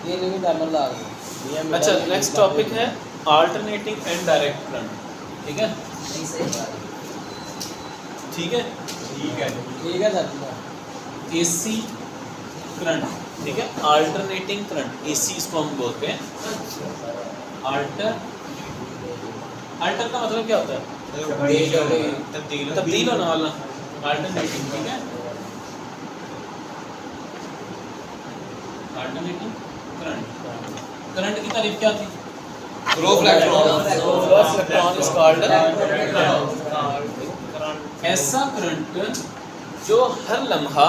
ये limit timer ला दो। अच्छा, नेक्स्ट टॉपिक है अल्टरनेटिंग एंड डायरेक्ट करंट। ठीक है, ठीक है, ठीक है सर। एसी करंट, ठीक है, अल्टरनेटिंग करंट, एसी इसको हम बोलते हैं। अल्टर का मतलब क्या होता है? तब्दील होने वाला, अल्टरनेटिंग। ठीक है, अल्टरनेटिंग करंट। करंट की तारीफ क्या थी? Flow of electron is called ऐसा करंट जो हर लम्हा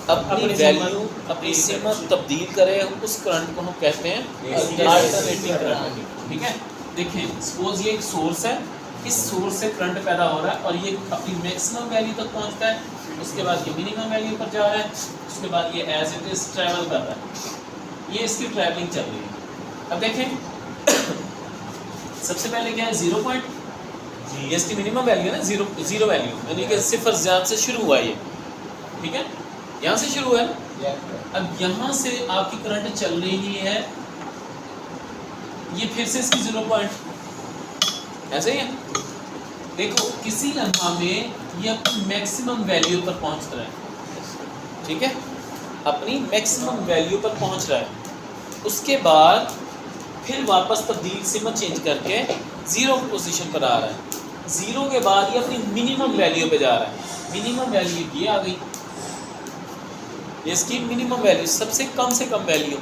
अपनी वैल्यू, अपनी सीमा तब्दील करे, उस करंट को हम कहते हैं अल्टरनेटिंग करंट। ठीक है, देखें, सपोज ये एक सोर्स है, इस सोर्स से करंट पैदा हो रहा है और ये अपनी मैक्सिमम वैल्यू तक पहुंचता है, उसके बाद ये मिनिमम वैल्यू पर जा रहा है, उसके बाद ये एज इट इज ट्रैवल कर रहा है, ये इसकी ट्रैवलिंग चल रही है। अब देखें, सबसे पहले क्या है? 0 पॉइंट, ये इसकी मिनिमम वैल्यू है ना, जीरो वैल्यू, यानी कि सिफर जान से शुरू हुआ ये। ठीक है, यहाँ से शुरू है। अब यहाँ से आपकी करंट चल रही है, ये फिर से इसकी 0 पॉइंट, ऐसे ही है। देखो, किसी लम्हा में ये अपनी मैक्सिमम वैल्यू पर पहुँच रहा है। ठीक है, अपनी मैक्सिमम वैल्यू पर पहुँच रहा है, उसके बाद फिर वापस तब्दील सीमा चेंज करके 0 पोजीशन पर आ रहा है। 0 के बाद ये अपनी मिनिमम वैल्यू पे जा रहा है। मिनिमम वैल्यू ये आ गई, इसकी मिनिमम वैल्यू, सबसे कम से कम वैल्यू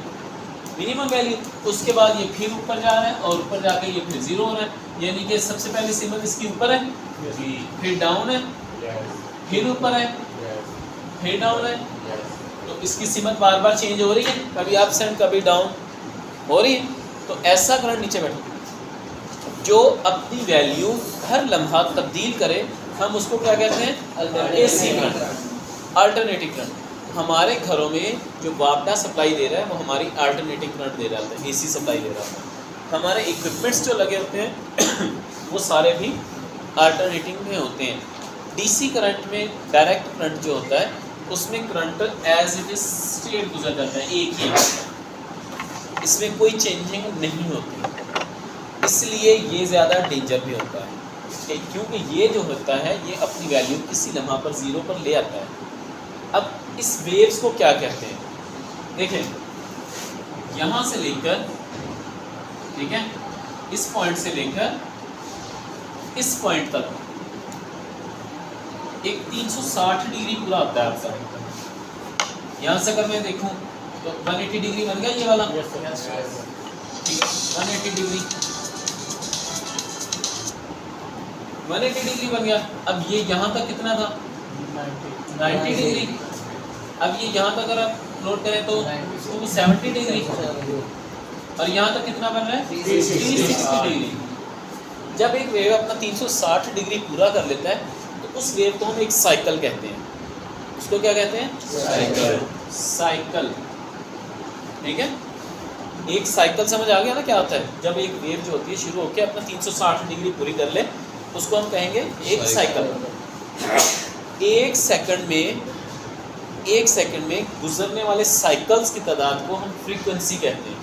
मिनिमम वैल्यू। उसके बाद ये फिर ऊपर जा रहा है और ऊपर जाके ये फिर 0 हो रहा है, यानी कि सबसे पहले सीमा इसकी ऊपर है, फिर डाउन है, फिर ऊपर है, फिर डाउन है। तो इसकी सीमत बार बार चेंज हो रही है, कभी अप्स एंड कभी डाउन हो रही है। तो ऐसा करंट नीचे बैठो जो अपनी वैल्यू हर लम्हा तब्दील करे, हम उसको क्या कहते हैं? AC current, alternating current. हमारे घरों में जो वापडा सप्लाई दे रहा है वो हमारी अल्टरनेटिंग करंट दे रहा है, एसी सप्लाई दे रहा है। हमारे इक्विपमेंट्स जो लगे होते हैं वो सारे भी अल्टरनेटिंग में होते हैं। डीसी करंट में डायरेक्ट करंट जो होता है उसमें current as it is straight गुजर जाता है, एक ही, इसमें कोई चेंजिंग नहीं होती, इसलिए ये ज़्यादा डेंजर भी होता है, क्योंकि ये जो होता है ये अपनी वैल्यू किसी लम्हा पर 0 पर ले आता है। अब इस वेव्स को क्या कहते हैं? देखें, यहाँ से लेकर, ठीक है, इस पॉइंट से लेकर इस पॉइंट तक एक 360 डिग्री पूरा होता है आपका। यहाँ से अगर मैं देखूँ तो 180 डिग्री बन गया ये वाला, ठीक है, 180 डिग्री, 180 डिग्री बन गया। अब ये यहाँ तक कितना था? 90 डिग्री। अब ये यहाँ तक अगर आप नोट करें तो 70 डिग्री, और यहाँ तक कितना बन रहा है? 360 डिग्री। जब एक वेव अपना 360 डिग्री पूरा कर लेता है तो उस वेव को हम एक साइकिल कहते हैं। उसको क्या कहते हैं? साइकिल। ठीक है, एक साइकिल समझ आ गया ना क्या होता है? जब एक वेव जो होती है शुरू होकर अपना 360 डिग्री पूरी कर ले, उसको हम कहेंगे एक साइकिल। एक सेकंड में गुजरने वाले साइकिल्स की तादाद को हम फ्रीक्वेंसी कहते हैं।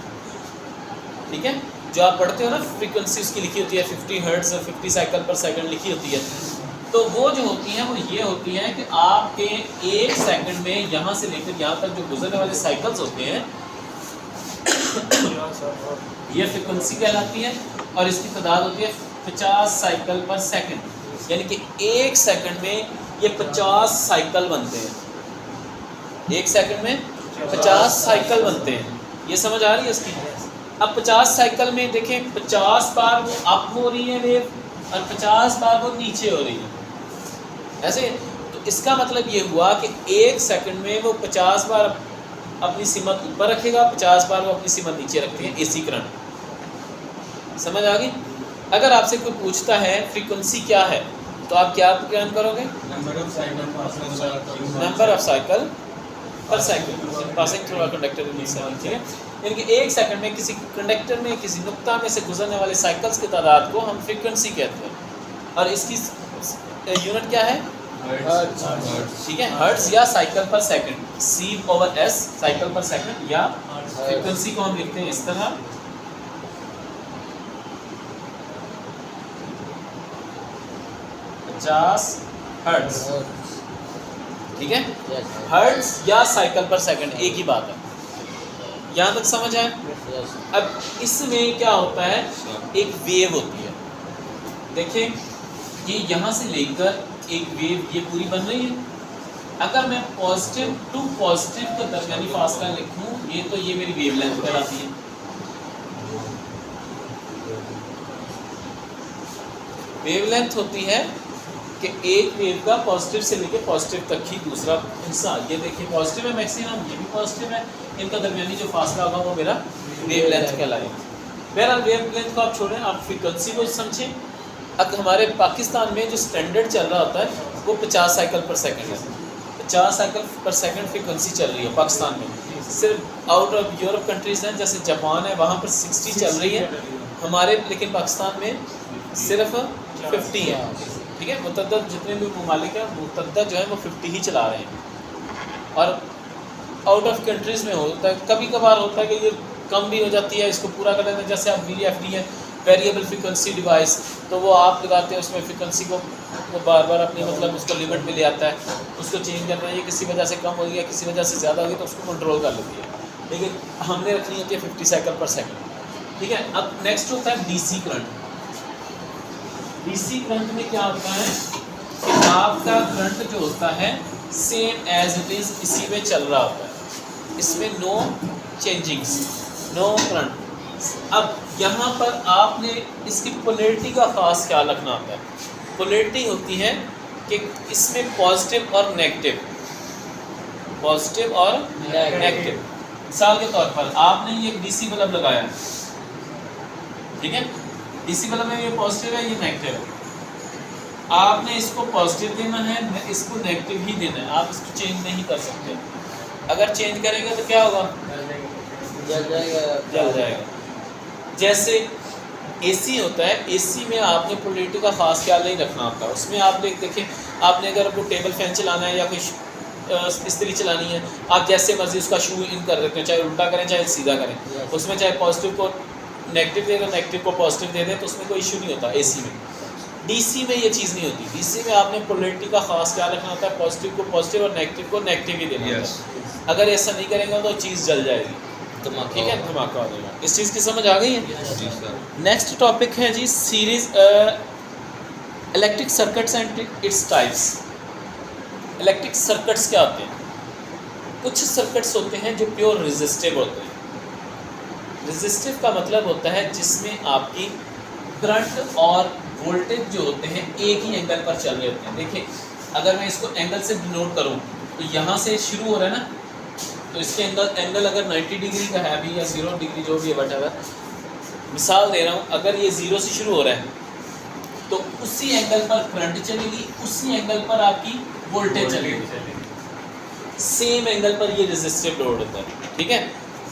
ठीक है, जो आप पढ़ते हो ना, फ्रीक्वेंसी उसकी लिखी होती है 50 हर्ट्ज और 50 साइकिल पर सेकंड लिखी होती है। तो वो जो होती हैं वो ये होती हैं कि आपके एक सेकंड में यहाँ से लेकर यहाँ तक जो गुजरने वाले साइकिल्स होते हैं ये फ्रीक्वेंसी कहलाती है, और इसकी तादाद होती है 50 साइकिल पर सेकंड, यानी कि एक सेकंड में ये 50 साइकिल बनते हैं। एक सेकंड में 50 साइकिल बनते हैं, ये समझ आ रही है इसकी? अब 50 साइकिल में देखें, 50 बार वो अप हो रही है वेव और 50 बार वो नीचे हो रही है, ऐसे। तो इसका मतलब ये हुआ कि एक सेकंड में वो 50 बार अपनी सीमत ऊपर रखेगा, 50 बार वो अपनी सीमत नीचे रखते हैं, एसी करंट। समझ आ गई? अगर आपसे कोई पूछता है फ्रीक्वेंसी क्या है तो आप क्या ज्ञान करोगे? नंबर ऑफ साइकिल पर second passing through a conductor in second. ठीक है, यानी कि एक सेकंड में किसी कंडक्टर में, किसी नुक्ता में से गुजरने वाले साइकिल्स की तादाद को हम फ्रीक्वेंसी कहते हैं, और इसकी यूनिट क्या है? हर्ट्ज। ठीक है, हर्ट्ज या साइकिल पर सेकंड, C/S साइकिल पर सेकंड या फ्रीक्वेंसी को हम लिखते हैं इस तरह, हर्ट्ज, ठीक है, हर्ट्ज या साइकिल पर सेकंड एक ही बात है। यहाँ तक समझ आए? अब इसमें क्या होता है, एक वेव होती है। देखिए ये यहाँ से लेकर एक वेव ये पूरी बन रही है। अगर मैं पॉजिटिव टू पॉजिटिव का दरमियानी फासला लिखूँ, ये तो ये मेरी वेवलेंथ कहलाती है। वेवलेंथ होती है कि एक वेव का पॉजिटिव से लेके पॉजिटिव तक ही दूसरा हिस्सा, ये देखिए पॉजिटिव है मैक्सिमम, ये भी पॉजिटिव है, इनका दरमियानी जो फासला होगा वो मेरा वेवलेंथ कहलाएगा। बहरहाल वेवलेंथ को आप छोड़ें, आप फ्रीक्वेंसी को समझें। अब हमारे पाकिस्तान में जो स्टैंडर्ड चल रहा होता है वो 50 साइकिल पर सेकंड है। 50 साइकिल पर सेकंड फ्रीक्वेंसी चल रही है पाकिस्तान में। सिर्फ आउट ऑफ यूरोप कंट्रीज़ हैं, जैसे जापान है, वहाँ पर 60 चल रही है, हमारे लेकिन पाकिस्तान में सिर्फ 50 है। ठीक है, मुतअद्दिद जितने भी ममालिक हैं मुतअद्दिद जो है वो 50 ही चला रहे हैं। और आउट ऑफ कंट्रीज़ में होता है, कभी कभार होता है कि ये कम भी हो जाती है, इसको पूरा कर लेते हैं। जैसे आप VFD है, वेरिएबल फ्रीक्वेंसी डिवाइस, तो वो आप लगाते हैं उसमें फ्रीक्वेंसी को वो बार बार अपनी मतलब उसको लिमिट में ले आता है, उसको चेंज करना है, किसी वजह से कम हो गया, किसी वजह से ज़्यादा हो गई तो उसको कंट्रोल कर लेती है। लेकिन हमने रखनी होती है 50 साइकिल पर सेकंड। ठीक है, अब नेक्स्ट होता है DC करंट। DC करंट में क्या होता है कि आपका करंट जो होता है सेम एज इट इज़ इसी में चल रहा होता है, इसमें नो चेंजिंग्स, नो करंट। अब यहाँ पर आपने इसकी पोलैरिटी का ख़ास ख्याल रखना होता है। पोलैरिटी होती है कि इसमें पॉजिटिव और नेगेटिव, पॉजिटिव और नेगेटिव। मिसाल के तौर पर आपने ये DC बल्ब लगाया, ठीक है, DC बल्ब में ये पॉजिटिव है, ये नेगेटिव है। आपने इसको पॉजिटिव देना है, इसको नेगेटिव ही देना है, आप इसको चेंज नहीं कर सकते। अगर चेंज करेंगे तो क्या होगा, जल जाएगा। जैसे AC होता है, AC में आपने पोलैरिटी का ख़ास ख्याल नहीं रखना होता। उसमें आप देखें, आपने अगर आपको टेबल फैन चलाना है या कोई इस्त्री चलानी है, आप जैसे मर्जी उसका शू इन कर देते हैं, चाहे उल्टा करें चाहे सीधा करें। उसमें चाहे पॉजिटिव को नेगेटिव दे दें, नेगेटिव को पॉजिटिव दे दें, तो उसमें कोई इशू नहीं होता। AC में, DC में ये चीज़ नहीं होती। DC में आपने पोलैरिटी का ख़ास ख्याल रखना होता है, पॉजिटिव को पॉजिटिव और नेगेटिव को नेगेटिव ही देना होता है। अगर ऐसा नहीं करेंगे तो चीज़ जल जाएगी, ठीक है, धमाका हो जाएगा। इस चीज़ की समझ आ गई है? नेक्स्ट टॉपिक है जी series electric circuits and its types. Electric circuits क्या होते हैं? कुछ सर्किट्स होते हैं जो प्योर रेजिस्टिव होते हैं। रेजिस्टिव का मतलब होता है जिसमें आपकी करंट और वोल्टेज जो होते हैं एक ही एंगल पर चल रहे होते हैं। देखिए, अगर मैं इसको एंगल से डिनोट करूँ तो यहाँ से शुरू हो रहा है ना, तो इसके एंगल अगर 90 डिग्री का है अभी या 0 डिग्री जो भी है, वटएवर मिसाल दे रहा हूँ, अगर ये 0 से शुरू हो रहा है तो उसी एंगल पर करंट चलेगी, उसी एंगल पर आपकी वोल्टेज चलेगी, सेम एंगल पर ये रेजिस्टिव लोड होता है। ठीक है,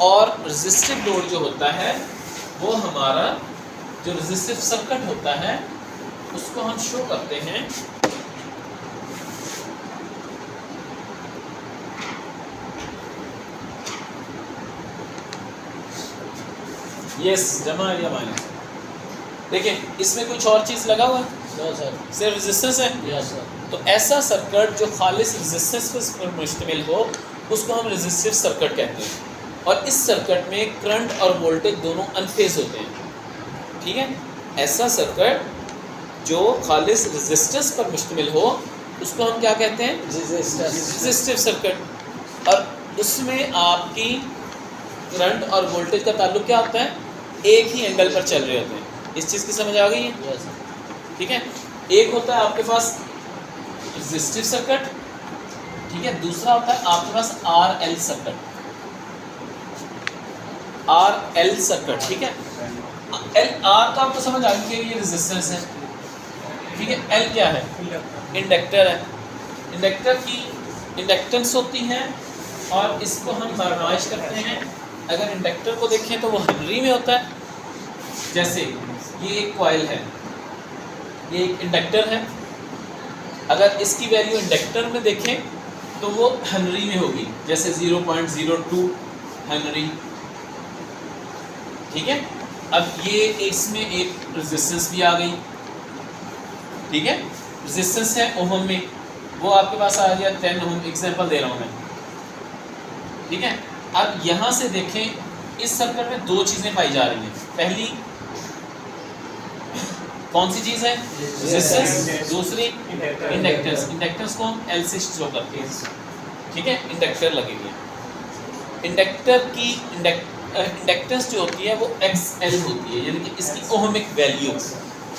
और रेजिस्टिव लोड जो होता है वो हमारा जो रेजिस्टिव सर्किट होता है उसको हम शो करते हैं यस जमा या माइनस। देखिए, इसमें कुछ और चीज़ लगा हुआ है, सिर्फ रेजिस्टेंस है। Yes sir. तो ऐसा सर्किट जो खालिस रेजिस्टेंस पर मुश्तमिल हो उसको हम रेजिस्टिव सर्किट कहते हैं। और इस सर्किट में करंट और वोल्टेज दोनों अनफेज होते हैं। ठीक है, ऐसा सर्किट जो खालिस रेजिस्टेंस पर मुश्तमिल हो उसको हम क्या कहते हैं, रेजिस्टिव सर्किट। और उसमें आपकी करंट और वोल्टेज का ताल्लुक क्या होता है, एक ही एंगल पर चल रहे होते हैं। इस चीज़ की समझ आ गई है? ठीक है, एक होता है आपके पास रेजिस्टिव सर्किट, ठीक है, दूसरा होता है आपके पास RL सर्किट, RL सर्किट। ठीक है, R तो आपको समझ आ गई कि ये रेजिस्टेंस है। ठीक है, L क्या है, इंडक्टर है। इंडक्टर की इंडक्टेंस होती है और इसको हम बर्दाश्त करते हैं। अगर इंडक्टर को देखें तो वो हेनरी में होता है। जैसे ये एक कॉइल है, ये एक इंडक्टर है, अगर इसकी वैल्यू इंडक्टर में देखें तो वो हेनरी में होगी, जैसे 0.02 हेनरी, ठीक है। अब ये इसमें एक रेजिस्टेंस भी आ गई, ठीक है, रेजिस्टेंस है ओहम में, वो आपके पास आ गया 10 ओहम, एग्जांपल दे रहा हूँ मैं, ठीक है। अब यहाँ से देखें इस सर्किट में दो चीज़ें पाई जा रही हैं। पहली कौन सी चीज़ है? रेजिस्टेंस, दूसरी इंडक्टेंस। इंडक्टेंस को हम एल से शो करते हैं, ठीक है, इंडक्टर लगेगी। इंडक्टर की इंडक्टेंस जो होती है वो XL होती है, यानी कि इसकी ओहमिक वैल्यू।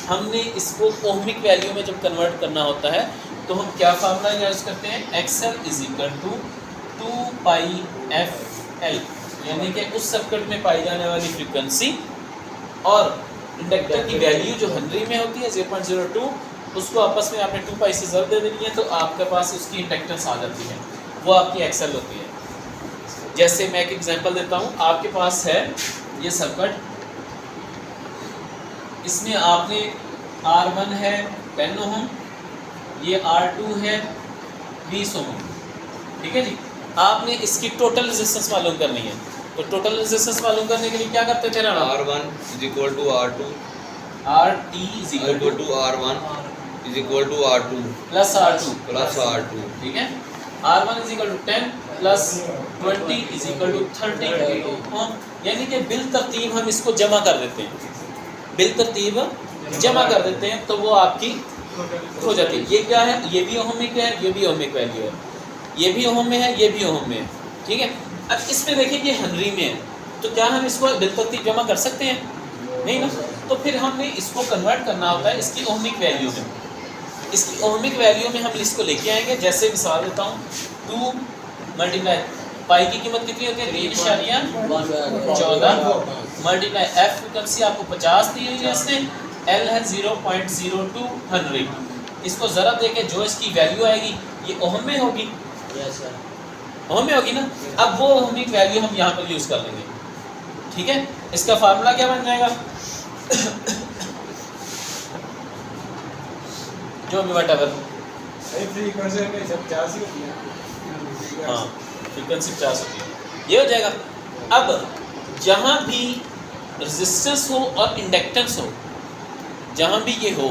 हमने इसको ओहमिक वैल्यू में जब कन्वर्ट करना होता है तो हम क्या फार्मूला यूज करते हैं? XL = 2 पाई FL, यानी कि उस सर्किट में पाई जाने वाली फ्रीक्वेंसी और इंडक्टर की वैल्यू जो हेनरी में होती है 0.02, उसको आपस में आपने 2 पाई से ज़रूर दे देनी है, तो आपके पास उसकी इंडक्टेंस आ जाती है, वो आपकी XL होती है। जैसे मैं एक एग्जांपल देता हूँ, आपके पास है ये सर्किट, इसमें आपने R1 है 10 ओम, ये R2 है 20 ओम, ठीक है जी। आपने इसकी टोटल रेजिस्टेंस मालूम करनी है, तो टोटल रेजिस्टेंस मालूम करने के लिए क्या करते थे ना? R1 = R2, RT = R1 = R2 plus R2, ठीक है। R1 = 10 प्लस 20 = 30 ओम, यानी कि बिल तरतीब हम इसको जमा कर देते हैं, बिल तरतीब जमा कर देते हैं तो वो आपकी हो जाती है। ये क्या है? ये भी ओहमिक है, ये भी ओहमिक वैल्यू है, ये भी ओहम में है, ये भी ओहम में है, ठीक है। अब इसमें देखिए ये हेनरी में है, तो क्या हम इसको बिल तरतीब जमा कर सकते हैं? नहीं ना। तो फिर हमने इसको कन्वर्ट करना होता है इसकी ओहमिक वैल्यू में। इसकी ओहमिक वैल्यू में हम इसको लेके आएंगे। जैसे मिसाल देता हूँ, 2 मल्टीप्लाई पाई की कीमत कितनी होती है? 3.14 मल्टीप्लाई एफ फ्रीक्वेंसी आपको 50 दी हुई है इसने, एल है 0.02 हेनरी। इसको ज़रा देखे जो इसकी वैल्यू आएगी ये ओहम में होगी, ओहम में होगी ना। अब वो ओहमिक वैल्यू हम यहाँ पर यूज़ कर लेंगे, ठीक है। इसका फार्मूला क्या बन जाएगा? जो भी वटेवर, हाँ फ्रीक्वेंसी 50 होती है, ये हो जाएगा। अब जहाँ भी रेजिस्टेंस हो और इंडक्टेंस हो, जहाँ भी ये हो,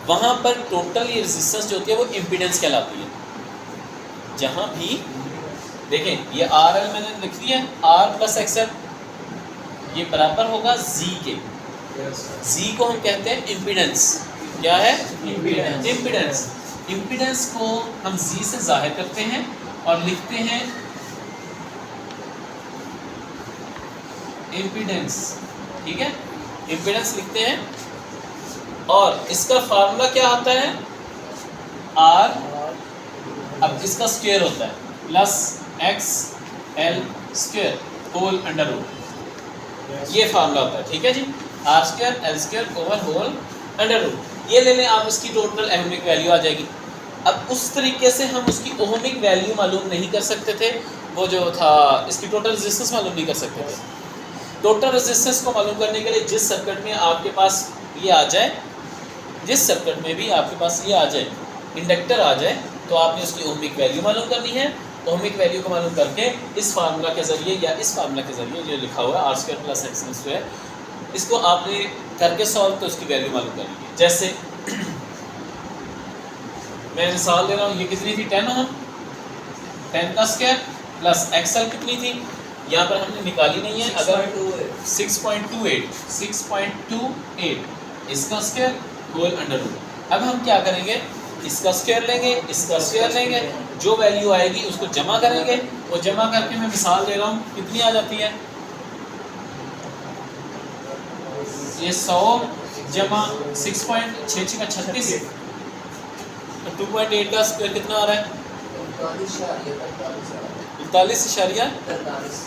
वहाँ पर टोटल ये रेजिस्टेंस जो होती है वो इम्पीडेंस कहलाती है। जहाँ भी देखें ये RL मैंने लिख दिया, R + XL, ये बराबर होगा Z के। Z को हम कहते हैं इम्पीडेंस। क्या है? इम्पीडेंस। इम्पीडेंस को हम Z से जाहिर करते हैं और लिखते हैं इम्पीडेंस, ठीक है, इम्पीडेंस लिखते हैं। और इसका फार्मूला क्या होता है? R, अब इसका स्क्वायर होता है plus XL² whole under root, ये फार्मूला होता है, ठीक है जी। R² L² over whole under root, ये ले लें आप, इसकी टोटल ओहमिक वैल्यू आ जाएगी। अब उस तरीके से हम उसकी ओहमिक वैल्यू मालूम नहीं कर सकते थे, वो जो था इसकी टोटल रेजिस्टेंस मालूम नहीं कर सकते थे। टोटल रेजिस्टेंस को मालूम करने के लिए जिस सर्किट में आपके पास ये आ जाए, जिस सर्किट में भी आपके पास ये आ जाए, इंडक्टर आ जाए, तो आपने उसकी ओहमिक वैल्यू मालूम करनी है। ओहमिक वैल्यू को मालूम करके इस फार्मूला के ज़रिए या इस फार्मूला के ज़रिए जो लिखा हुआ है R² + XL², इसको आपने करके सॉल्व तो उसकी वैल्यू मालूम कर लीजिए। जैसे मैं मिसाल दे रहा हूँ, ये कितनी थी? 10 ओम, 10 का स्क्वायर प्लस XL कितनी थी? यहाँ पर हमने निकाली नहीं है, अगर 6.28 इसका स्क्वायर होल अंडर रूट। अब हम क्या करेंगे? इसका स्क्वायर लेंगे, इसका स्क्वायर लेंगे, जो वैल्यू आएगी उसको जमा करेंगे, और जमा करके मैं मिसाल दे रहा हूँ कितनी आ जाती है? ये 100 जमा 6.66 का 36, 2.8 का स्क्वायर कितना आ रहा है? 39.43।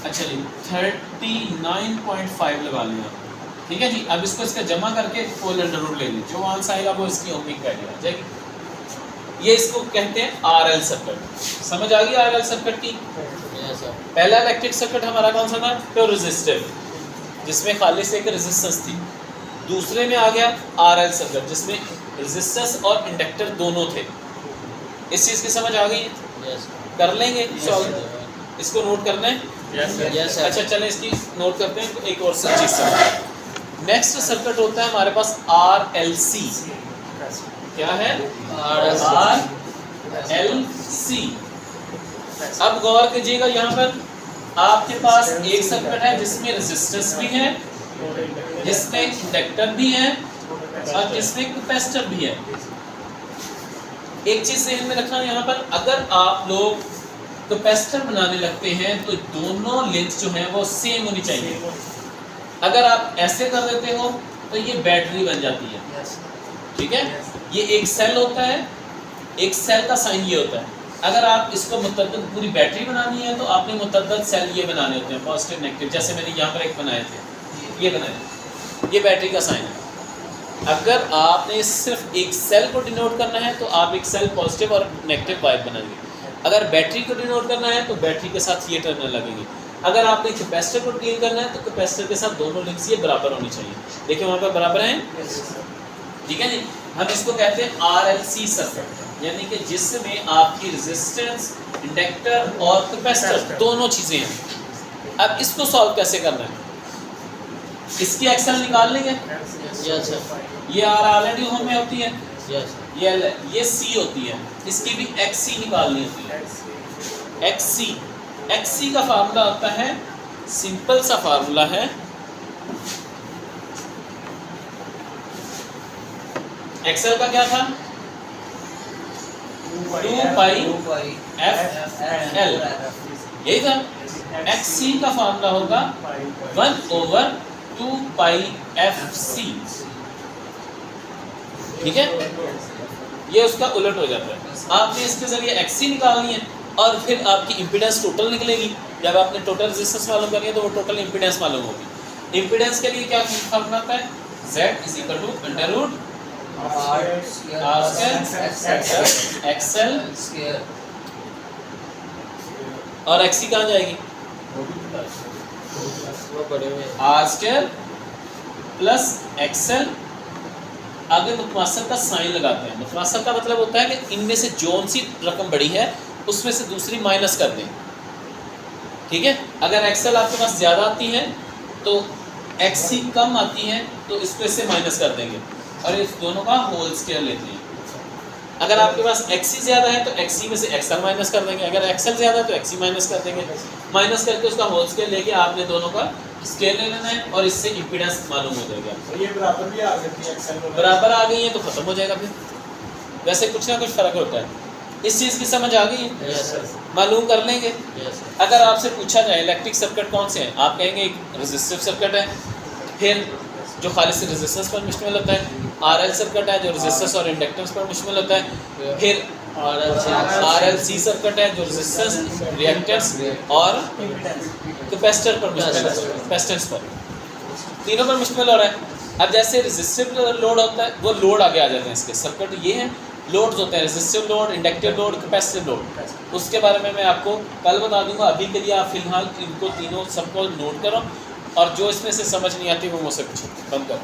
अच्छा जी 39.5 लगा लिया, ठीक है जी। अब इसको इसका जमा करके होल अंडर रूट ले लीजिए, जो आंसर आएगा वो इसकी ओहमिक वैल्यू आ जाएगी। ये इसको कहते हैं RL सर्किट। समझ आ गई RL सर्किट की? पहला इलेक्ट्रिक सर्किट हमारा कौन सा था? प्योर रेजिस्टिव, जिसमें खालिस एक रेजिस्टेंस थी। दूसरे में आ गया RL सर्किट, जिसमें रेजिस्टेंस और इंडक्टर दोनों थे। इस चीज़ की समझ आ गई? कर लेंगे सॉल्व, इसको नोट करना है। Yes, sir. अच्छा चलें इसकी नोट करते हैं, तो एक और चीज समझ। नेक्स्ट सर्किट होता है हमारे पास RLC। क्या है? RLC। अब गौर कीजिएगा, यहाँ पर आपके पास एक सर्किट है जिसमें रेजिस्टेंस भी है, जिसमें इंडक्टर भी है और जिसमें कैपेसिटर भी है। एक चीज ध्यान में रखना यहाँ पर, अगर आप लोग कैपेसिटर बनाने लगते हैं तो दोनों लेंथ जो है वो सेम होनी चाहिए। अगर आप ऐसे कर देते हो तो ये बैटरी बन जाती है, ठीक है। ये एक सेल होता है, एक सेल का साइन ये होता है। अगर आप इसको मुतअद्दिद पूरी बैटरी बनानी है तो आपने मुतअद्दिद सेल ये बनाने होते हैं, पॉजिटिव नेगेटिव। जैसे मैंने यहाँ पर एक बनाए थे, ये बनाए, ये बैटरी का साइन है। अगर आपने सिर्फ एक सेल को डिनोट करना है तो आप एक सेल पॉजिटिव और नेगेटिव वाइब बनाएंगे। अगर बैटरी को डिनोट करना है तो बैटरी के साथ ये टर्मिनल लगेंगे। अगर आपने कैपेसिटर को डील करना है तो कैपेसिटर के साथ दोनों लिंक्स ये बराबर होनी चाहिए। देखिए वहाँ पर बराबर हैं, ठीक है जी। हम इसको कहते हैं RLC सर्किट, यानी कि जिसमें आपकी रेजिस्टेंस, इंडक्टर और कैपेसिटर दोनों चीज़ें हैं। अब इसको सॉल्व कैसे करना है? इसकी एक्सल निकाल लेंगे। Yes, sir. ये R ऑलरेडी होम में होती है, Yes. ये C होती है, इसकी भी XC निकालनी होती है। XC का फार्मूला होता है, सिंपल सा फार्मूला है, एक्सेल का क्या था? 2 पाई FL, यही था। XC का फार्मूला होगा 1/2 पाई FC, ठीक है। ये उसका उलट हो जाता है। आपने इसके जरिए XC निकालनी है और फिर आपकी इम्पीडेंस टोटल निकलेगी। जब आपने टोटल रेजिस्टेंस मालूम करनी है तो वो टोटल इम्पीडेंस मालूम होगी। इम्पीडेंस के लिए क्या फार्मूला आता है? Z = √R² XL और XC कहाँ जाएगी? R² plus XL। आगे मुतमासिल का साइन लगाते हैं। मुतमासिल का मतलब होता है कि इनमें से जौन सी रकम बड़ी है उसमें से दूसरी माइनस कर दें, ठीक है। अगर XL आपके पास ज़्यादा आती है तो XC कम आती है तो इसको इससे माइनस कर देंगे और इस दोनों का होल स्क्वायर लेते हैं। अगर आपके पास XC ज़्यादा है तो XC में से XL माइनस कर देंगे, अगर XL ज़्यादा है तो XC माइनस कर देंगे। माइनस करके उसका होल स्क्वायर लेके आपने दोनों का स्केल ले लेना है और इससे इम्पीडेंस मालूम हो जाएगा। ये बराबर भी आ सकती है, एक्सेल बराबर आ गई है तो ख़त्म हो जाएगा। फिर वैसे कुछ ना कुछ फ़र्क होता है। इस चीज़ की समझ आ गई है? Yes, sir. मालूम कर लेंगे। Yes, sir. अगर आपसे पूछा जाए इलेक्ट्रिक सर्किट कौन से हैं, आप कहेंगे एक रेजिस्टिव सर्किट है, फिर जो खालिस रेजिस्टेंस पर मुश्तमिल होता है, RL सर्किट है जो रेजिस्टेंस और इंडक्टेंस पर मुश्तमिल होता है, फिर RLC सर्किट है जो रेजिस्टेंस, रिएक्टेंस और कैपेसिटर पर मुश्तमिल है, कैपेसिटेंस पर, तीनों पर मुश्तमिल हो रहा है। अब जैसे रेजिस्टिव लोड होता है वो लोड आगे आ जाते हैं इसके। सर्किट ये है, लोड्स होते हैं, resistive load, inductive load, capacitive load. उसके बारे में मैं आपको कल बता दूंगा। अभी के लिए आप फिलहाल इनको तीनों सबको नोट करो और जो इसमें से समझ नहीं आती वो मुझसे पूछो। बंद करो।